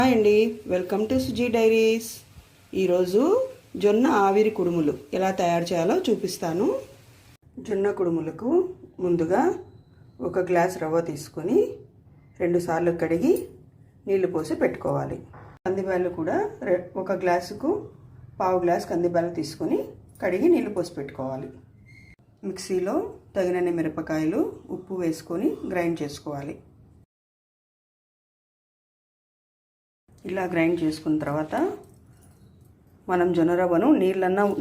Hi అండి, welcome to Suji diaries. ఈరోజు జొన్న ఆవిరి కుడుములు ఎలా తయారు చేయాలో చూపిస్తాను. జొన్న కుడుములకు ముందుగా ఒక గ్లాస్ రవ్వ తీసుకొని 2 సార్లు కడిగి నీళ్లు పోసి పెట్టుకోవాలి. కందిబ్యాళ్ళు కూడా ఒక గ్లాసుకు పావు గ్లాస్ కందిబ్యాళ్ళు తీసుకొని కడిగి నీళ్లు పోసి పెట్టుకోవాలి. మిక్సీలో తగినన్ని మిరపకాయలు, ఉప్పు వేసుకొని గ్రైండ్ చేసుకోవాలి. ఇలా గ్రైండ్ చేసుకున్న తర్వాత మనం జొన్న రవ్వను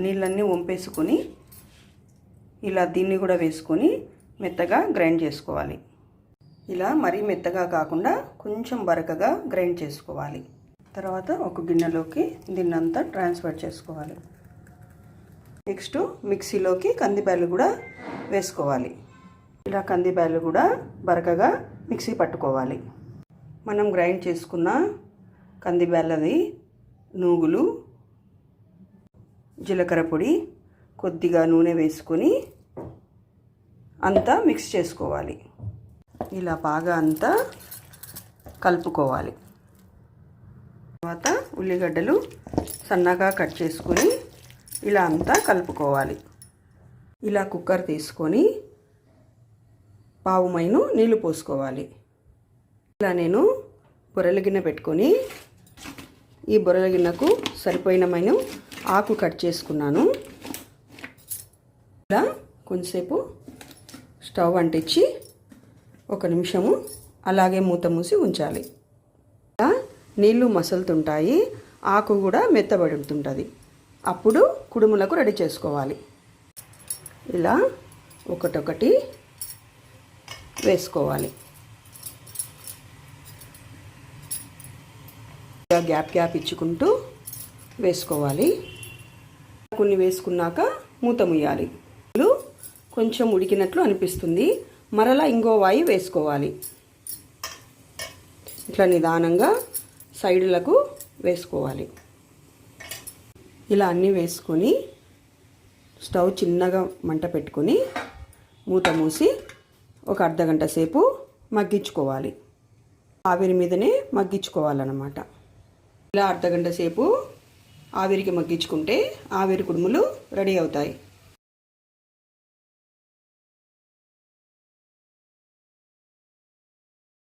నీళ్ళన్నీ వంపేసుకొని ఇలా దీన్ని కూడా వేసుకొని మెత్తగా గ్రైండ్ చేసుకోవాలి. ఇలా మరీ మెత్తగా కాకుండా కొంచెం బరకగా గ్రైండ్ చేసుకోవాలి. తర్వాత ఒక గిన్నెలోకి దీన్నంతా ట్రాన్స్ఫర్ చేసుకోవాలి. నెక్స్ట్ మిక్సీలోకి కందిబ్యాళ్ళు కూడా వేసుకోవాలి. ఇలా కందిబ్యాళ్ళు కూడా బరకగా మిక్సీ పట్టుకోవాలి. మనం గ్రైండ్ చేసుకున్న కందిబ్యాళ్ళది నూగులు, జీలకర్ర పొడి, కొద్దిగా నూనె వేసుకొని అంతా మిక్స్ చేసుకోవాలి. ఇలా బాగా అంతా కలుపుకోవాలి. తర్వాత ఉల్లిగడ్డలు సన్నగా కట్ చేసుకొని ఇలా అంతా కలుపుకోవాలి. ఇలా కుక్కర్ తీసుకొని పావు మైను నీళ్లు పోసుకోవాలి. ఇలా నేను బొరల గిన్నె పెట్టుకొని ఈ బొరల గిన్నెకు సరిపోయిన మైను ఆకు కట్ చేసుకున్నాను. ఇలా కొంచెంసేపు స్టవ్ అంటించి 1 నిమిషము అలాగే మూత మూసి ఉంచాలి. ఇలా నీళ్లు మసులుతుంటాయి, ఆకు కూడా మెత్తబడుతుంటుంది. అప్పుడు కుడుములకు రెడీ చేసుకోవాలి. ఇలా ఒకటొకటి వేసుకోవాలి. గ్యాప్ ఇచ్చుకుంటూ వేసుకోవాలి. కొన్ని వేసుకున్నాక మూత ముయ్యాలి. కొంచెం ఉడికినట్లు అనిపిస్తుంది, మరలా ఇంకో వాయి వేసుకోవాలి. ఇట్లా నిదానంగా సైడులకు వేసుకోవాలి. ఇలా అన్నీ వేసుకొని స్టవ్ చిన్నగా మంట పెట్టుకొని మూత మూసి ఒక అర్ధగంట సేపు మగ్గించుకోవాలి. ఆవిరి మీదనే మగ్గించుకోవాలన్నమాట. ఇలా అర్ధగంట సేపు ఆవిరికి మగ్గించుకుంటే ఆవిరి కుడుములు రెడీ అవుతాయి.